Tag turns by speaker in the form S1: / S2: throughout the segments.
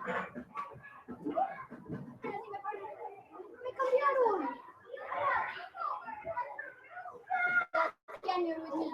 S1: Me cambiaron. Can you with me?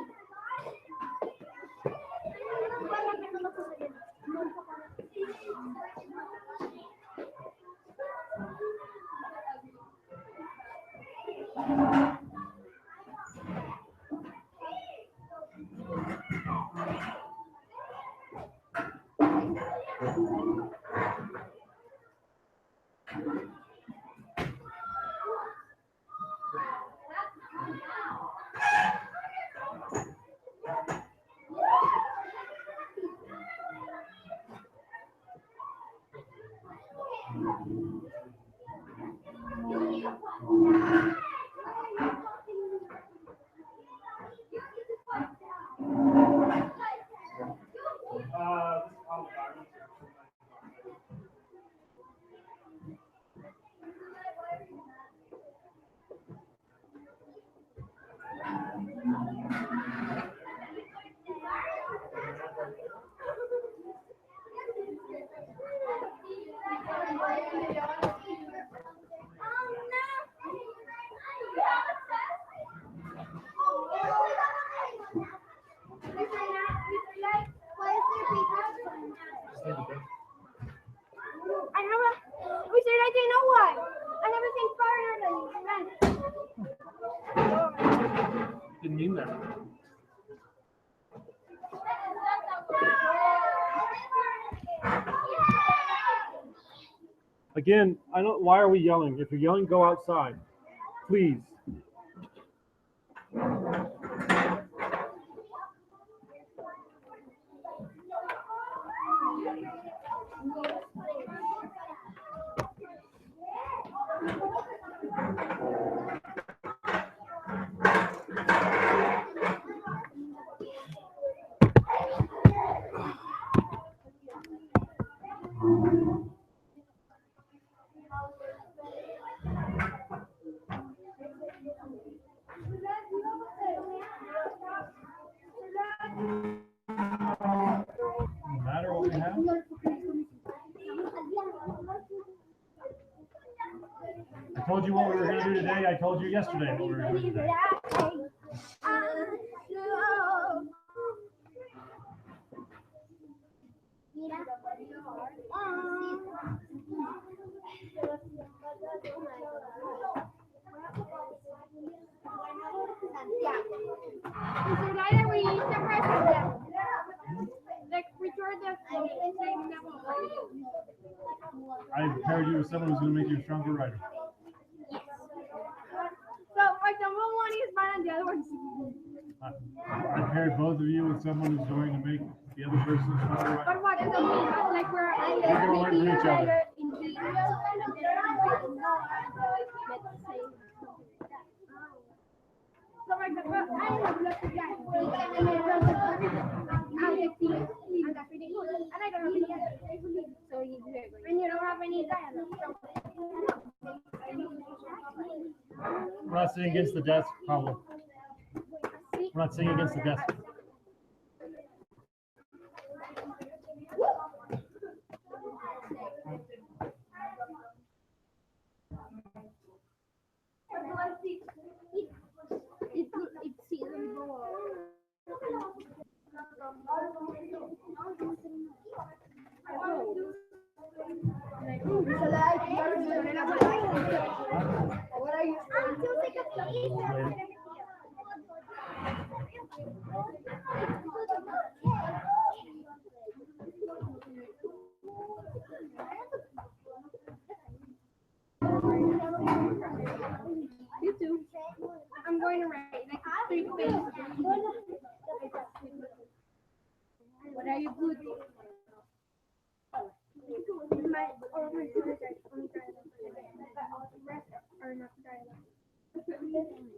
S1: I have a. We said I didn't know why. I have a thing farther than
S2: Didn't mean that. Again, I don't. Why are we yelling? If you're yelling, go outside, please. No matter what we have. I told you what we were going to do today. I told you yesterday what we were going to do today. I paired you with someone who's going to make you a stronger writer.
S1: So, like, number one is mine and the other one's.
S2: I paired both of you with someone who's going to make the other person a stronger writer.
S1: But what does that mean? Like, we're
S2: We're going to learn from each other.
S1: So, like, I have lots of guys. And I don't have any guys. So, and you don't have any dialogue.
S2: We're not sitting against the desk, Pablo. We're not sitting against the desk.
S1: You too. I'm going to write like 3 pages. What are you good? My all of my students are only dialogue, but all the rest are not dialogue.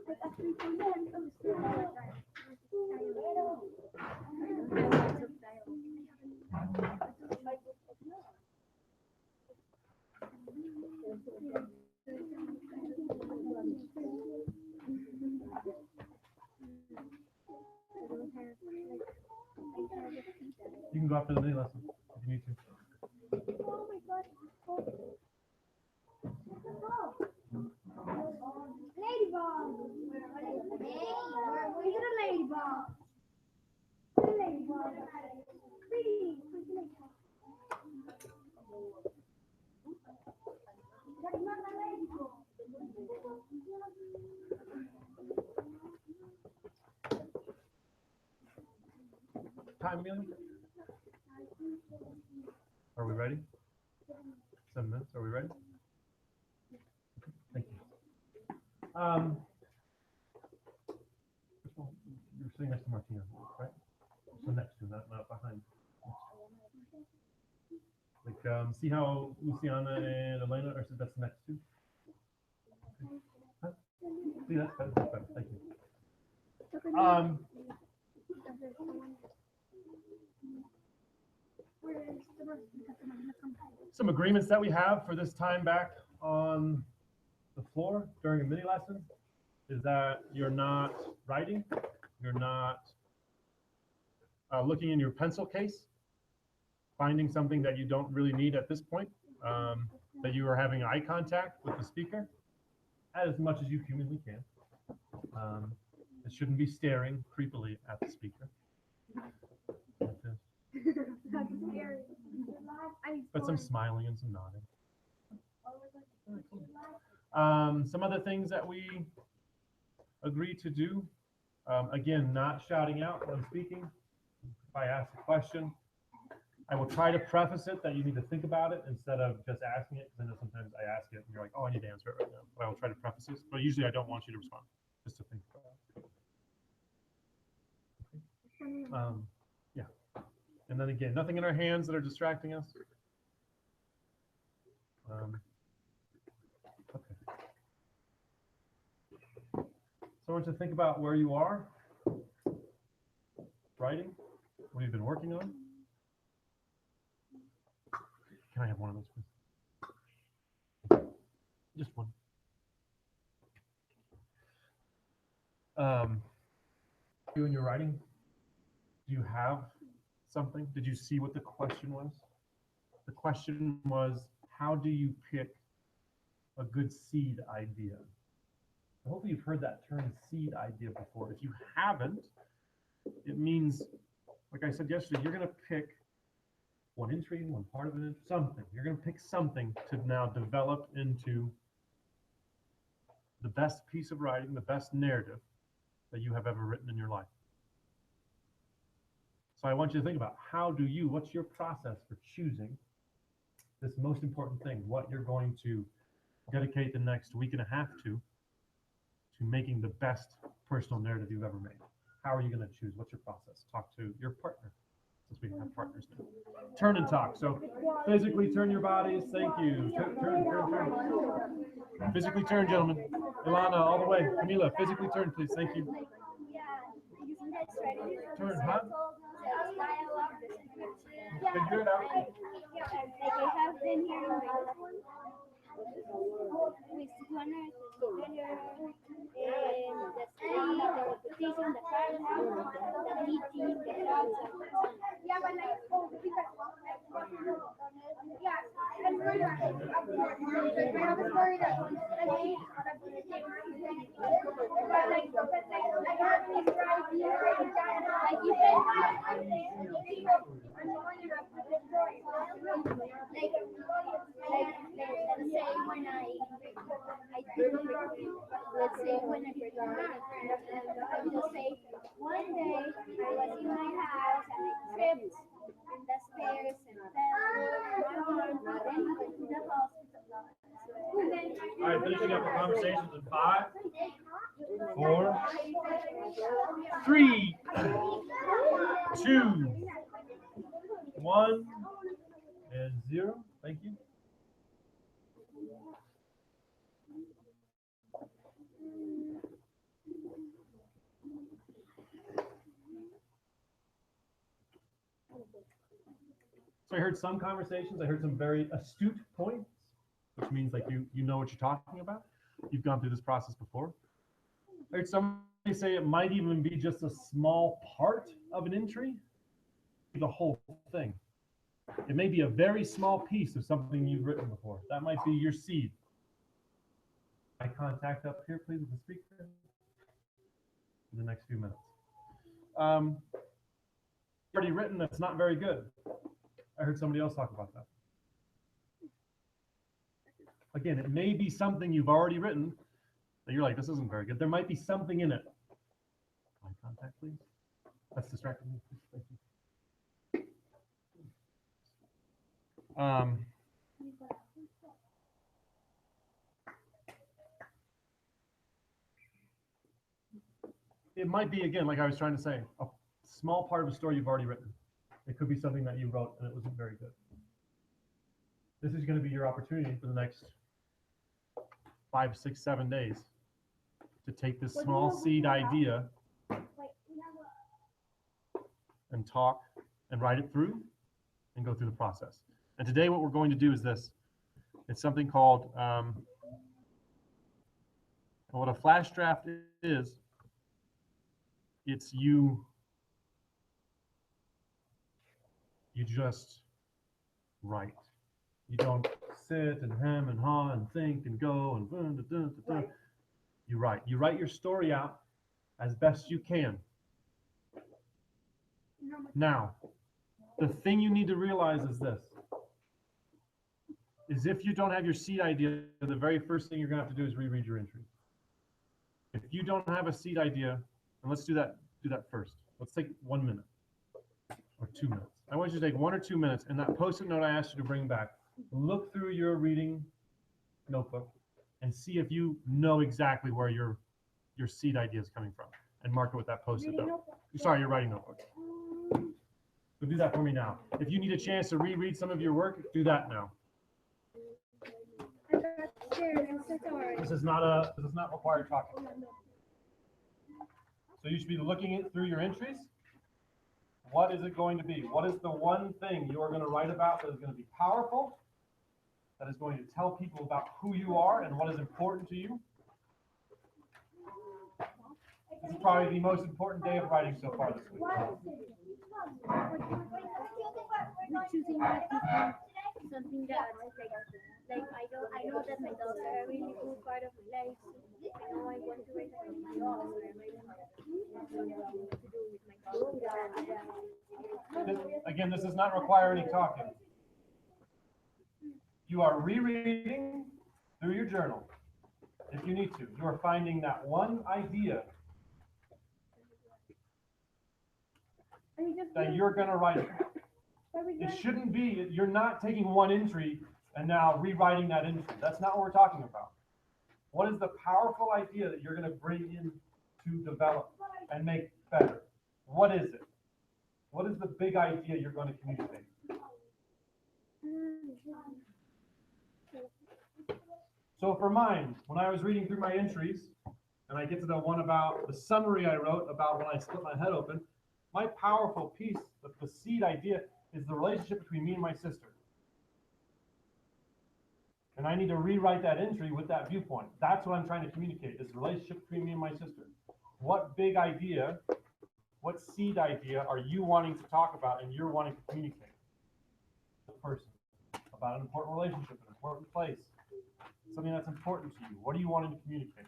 S1: Like a 3% of the students are dialogue.
S2: You can go after the mini lesson if you need to.
S1: Oh my Where's the ladybug? The ladybug. Pretty. Where's the ladybug? That's not my ladybug.
S2: Time, Amelia? Are we ready? 7 minutes. Are we ready? Okay, thank you. Which one? You're sitting next to Martina, right? So next to, not behind. Like, see how Luciana and Elena are that's next to? Huh? See, that's better. That's better. Thank you. Some agreements that we have for this time back on the floor during a mini lesson is that you're not writing, you're not looking in your pencil case, finding something that you don't really need at this point, that you are having eye contact with the speaker as much as you humanly can. It shouldn't be staring creepily at the speaker. But some smiling and some nodding. Some other things that we agree to do, again, not shouting out when I'm speaking. If I ask a question, I will try to preface it that you need to think about it instead of just asking it, because I know sometimes I ask it and you're like, oh, I need to answer it right now. But I will try to preface it, but usually I don't want you to respond, just to think about it. Okay. Yeah. And then again, nothing in our hands that are distracting us. Okay. So I want you to think about where you are writing, what you've been working on. Can I have one of those, please? Just one. You and your writing, do you have something? Did you see what the question was? The question was, how do you pick a good seed idea? Hopefully you've heard that term seed idea before. If you haven't, it means, like I said yesterday, you're going to pick one entry, one part of it, something. You're going to pick something to now develop into the best piece of writing, the best narrative that you have ever written in your life. So I want you to think about what's your process for choosing this most important thing, what you're going to dedicate the next week and a half to making the best personal narrative you've ever made. How are you going to choose? What's your process? Talk to your partner, since we have partners now. Turn and talk. So physically turn your bodies. Thank you. Turn. Physically turn, gentlemen. Ilana, all the way. Camila, physically turn, please. Thank you. Turn, huh? Figure it out.
S1: I have been here with one the repetition, the paragraph, the meeting, the thoughts. Yeah, but like, let's say when I just say one day I was in my house and I tripped in the stairs and fell and went to the hospital.
S2: All right, finishing up the conversations in 5, 4, 3, 2, 1, and 0. Thank you. So I heard some conversations. I heard some very astute points, which means like you know what you're talking about. You've gone through this process before. I heard somebody say it might even be just a small part of an entry, the whole thing. It may be a very small piece of something you've written before. That might be your seed. Eye contact up here, please, with the speaker. in the next few minutes. Already written that's not very good. I heard somebody else talk about that. Again, it may be something you've already written that you're like, this isn't very good. There might be something in it. Eye contact, please. That's distracting me. Thank you. It might be, again, like I was trying to say, a small part of a story you've already written. It could be something that you wrote and it wasn't very good. This is going to be your opportunity for the next 5, 6, 7 days to take this small seed idea and talk and write it through and go through the process. And today what we're going to do is this. It's something called, what a flash draft is, it's you just write. You don't sit and hem and haw and think and go and dun, dun, dun, dun, dun. You write. You write your story out as best you can. Now, the thing you need to realize is this. Is if you don't have your seed idea, the very first thing you're going to have to do is reread your entry. If you don't have a seed idea, and let's do that first. Let's take 1 minute or 2 minutes. I want you to take 1 or 2 minutes, and that post-it note I asked you to bring back, look through your reading notebook and see if you know exactly where your seed idea is coming from, and mark it with that post-it note. Sorry, your writing notebook. So do that for me now. If you need a chance to reread some of your work, do that now. This is not required talking. So you should be looking through your entries. What is it going to be? What is the one thing you are going to write about that is going to be powerful, that is going to tell people about who you are and what is important to you? This is probably the most important day of writing so far this week.
S1: Choosing something that like I know that my dogs are a really cool part of my life. I know I want to raise my dogs, or I might have to do with my
S2: Again, this does not require any talking. You are rereading through your journal if you need to. You are finding that one idea that you're going to write. It shouldn't be, you're not taking one entry and now rewriting that entry. That's not what we're talking about. What is the powerful idea that you're going to bring in to develop and make better? What is it? What is the big idea you're going to communicate? So for mine, when I was reading through my entries, and I get to the one about the summary I wrote about when I split my head open, my powerful piece, the seed idea, is the relationship between me and my sister. And I need to rewrite that entry with that viewpoint. That's what I'm trying to communicate, is the relationship between me and my sister. What big idea, what seed idea are you wanting to talk about and you're wanting to communicate to the person about an important relationship, an important place, something that's important to you? What are you wanting to communicate?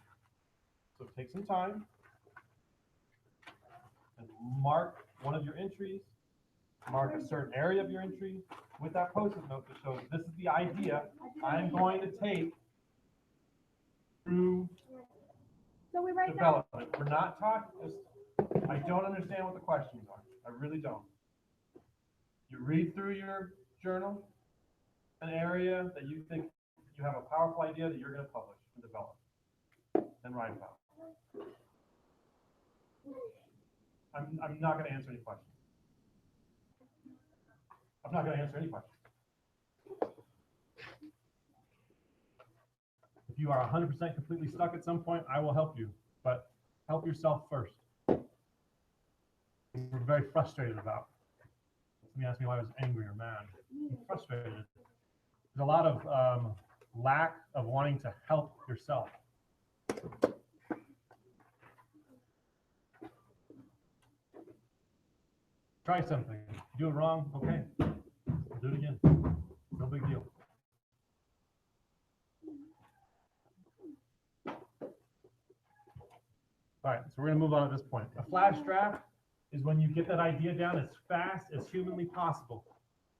S2: So take some time and mark one of your entries, mark a certain area of your entry with that post-it note that shows this is the idea I'm going to take through development. We're not talking, I don't understand what the questions are. I really don't. You read through your journal, an area that you think you have a powerful idea that you're going to publish and develop and write about. I'm not going to answer any questions. I'm not going to answer any questions. If you are 100% completely stuck at some point, I will help you, but help yourself first. We're very frustrated about. Somebody asked me why I was angry or mad. I'm frustrated. There's a lot of lack of wanting to help yourself. Try something. Do it wrong, okay. Do it again. No big deal. All right, let's So we're gonna move on at this point. A flash draft is when you get that idea down as fast as humanly possible.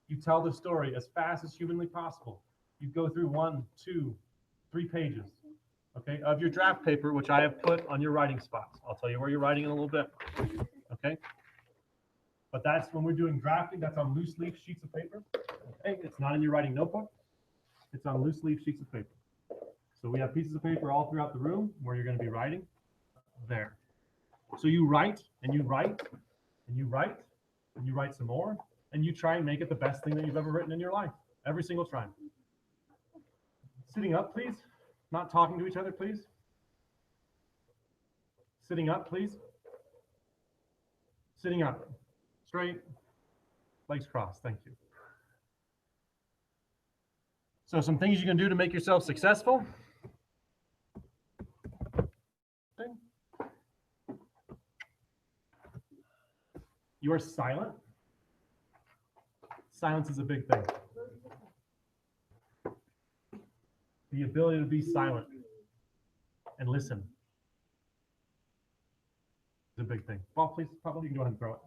S2: You tell the story as fast as humanly possible. You go through 1, 2, 3 pages, okay, of your draft paper, which I have put on your writing spots. I'll tell you where you're writing in a little bit, okay? But that's when we're doing drafting, that's on loose leaf sheets of paper, okay? It's not in your writing notebook. It's on loose leaf sheets of paper. So we have pieces of paper all throughout the room where you're going to be writing there. So you write and you write and you write and you write some more and you try and make it the best thing that you've ever written in your life every single time. Sitting up, please. Not talking to each other, please. Sitting up, please. Sitting up. Straight. Legs crossed. Thank you. So some things you can do to make yourself successful. You are silent. Silence is a big thing. The ability to be silent and listen is a big thing. Ball, please. Probably you can go ahead and throw it.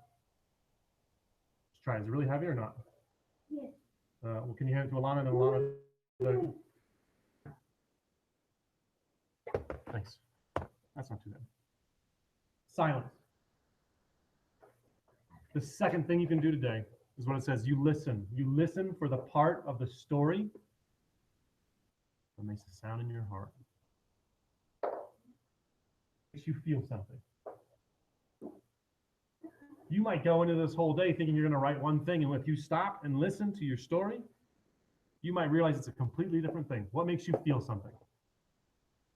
S2: Let's try. Is it really heavy or not?
S1: Yes.
S2: Well, can you hand it to Alana and Alana? Thanks. That's not too bad. Silence. The second thing you can do today is what it says. You listen. You listen for the part of the story that makes a sound in your heart. Makes you feel something. You might go into this whole day thinking you're going to write one thing, and if you stop and listen to your story, you might realize it's a completely different thing. What makes you feel something?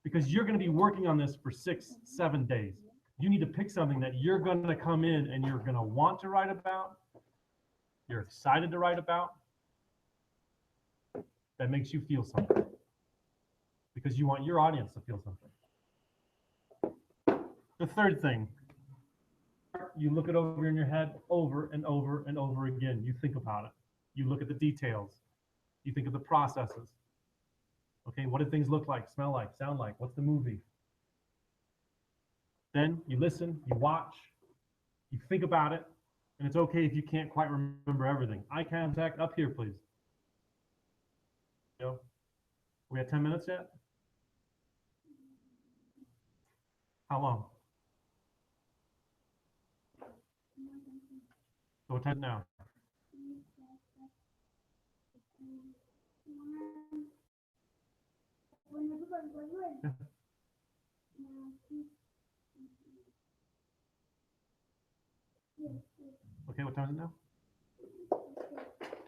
S2: Because you're going to be working on this for 6, 7 days. You need to pick something that you're going to come in and you're going to want to write about, you're excited to write about, that makes you feel something. Because you want your audience to feel something. The third thing, you look it over in your head over and over and over again. You think about it. You look at the details. You think of the processes. Okay, what do things look like, smell like, sound like? What's the movie? Then you listen, you watch, you think about it, and it's okay if you can't quite remember everything. Eye contact up here, please. You know, we have 10 minutes yet? How long? So what time now? Yeah. Okay, what time is it now?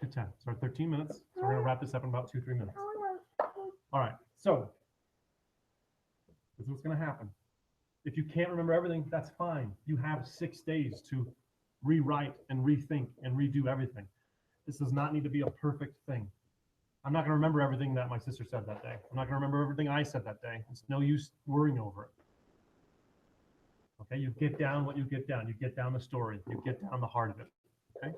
S2: 2:10. So 13 minutes. So we're gonna wrap this up in about 2-3 minutes. All right. So this is what's gonna happen. If you can't remember everything, that's fine. You have 6 days to rewrite and rethink and redo everything. This does not need to be a perfect thing. I'm not gonna remember everything that my sister said that day. I'm not gonna remember everything I said that day. It's no use worrying over it. Okay, you get down what you get down. You get down the story. You get down the heart of it. Okay,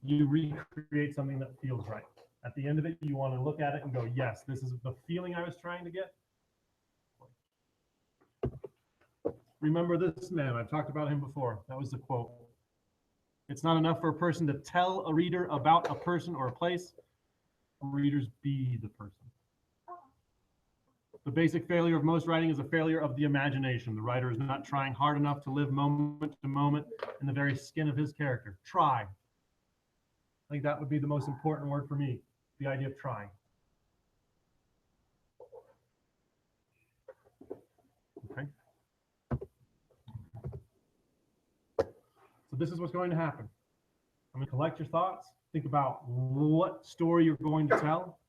S2: you recreate something that feels right. At the end of it, you want to look at it and go, "Yes, this is the feeling I was trying to get." Remember this man. I've talked about him before. That was the quote. It's not enough for a person to tell a reader about a person or a place. Readers be the person. The basic failure of most writing is a failure of the imagination. The writer is not trying hard enough to live moment to moment in the very skin of his character. Try. I think that would be the most important word for me, the idea of trying. Okay. So this is what's going to happen. I'm going to collect your thoughts. Think about what story you're going to tell.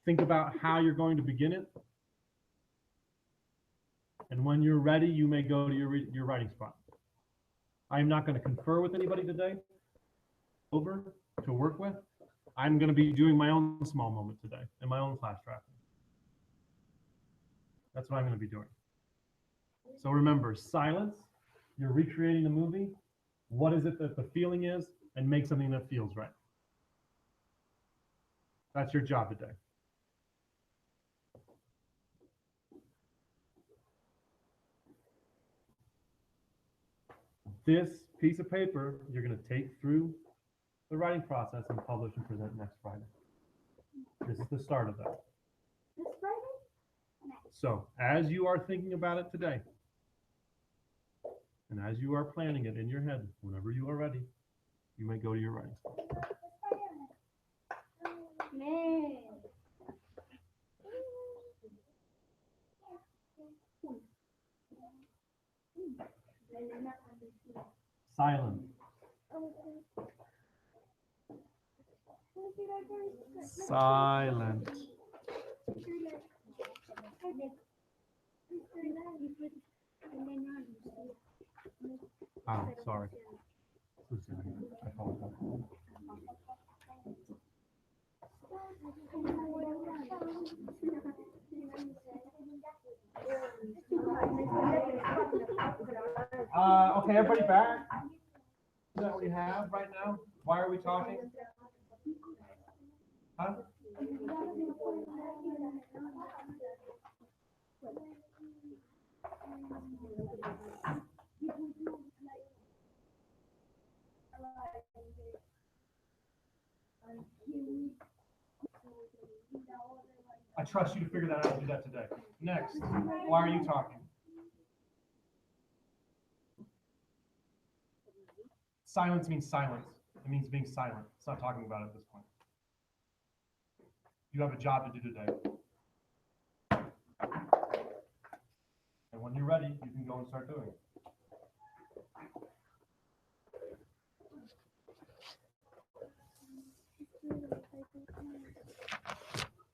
S2: Think about how you're going to begin it. And when you're ready, you may go to your writing spot. I am not going to confer with anybody today over to work with. I'm going to be doing my own small moment today in my own flash drafting. That's what I'm going to be doing. So remember, silence, you're recreating the movie. What is it that the feeling is? And make something that feels right. That's your job today. This piece of paper, you're going to take through the writing process and publish and present next Friday. This is the start of that.
S1: This Friday?
S2: So as you are thinking about it today, and as you are planning it in your head, whenever you are ready, you may go to your writing school.
S1: Man.
S2: Silent. Silent. Oh, sorry. I apologize. Okay, everybody back? Is that what we have right now? Why are we talking? Huh? I trust you to figure that out and do that today. Next, why are you talking? Silence means silence. It means being silent. It's not talking about it at this point. You have a job to do today. And when you're ready, you can go and start doing it.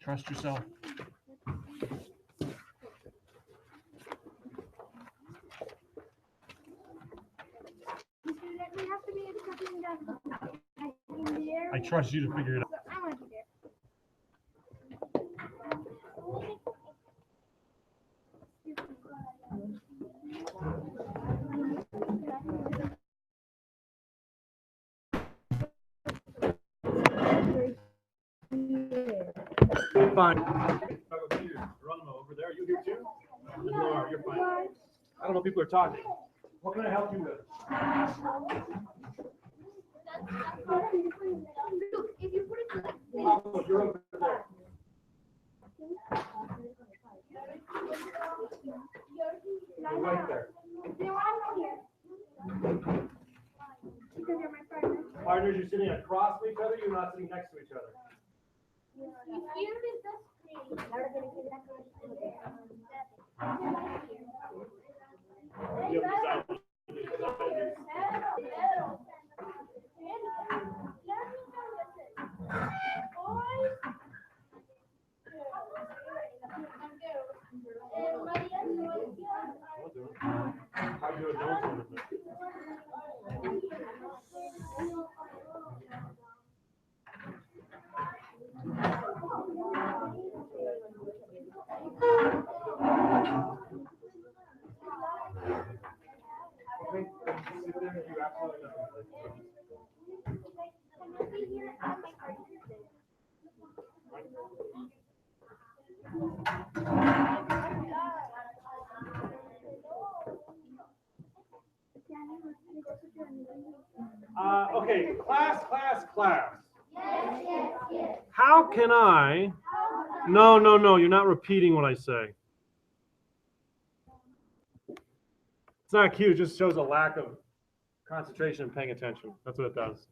S2: Trust yourself. I trust you to figure it out.
S1: I want to be there.
S2: Fine. Geronimo over there. You here too? You are. You're fine. I don't know if people are talking. What can I help you with?
S1: If you put it to
S2: Oh, you're over there. You're right there.
S1: because you're my partner.
S2: Partners, you're sitting across from each other. You're not sitting next to each other. You have to decide. How do you do it? Okay, sit there and do absolutely nothing. Okay, class. How can I? No, you're not repeating what I say. It's not cute, it just shows a lack of concentration and paying attention. That's what it does.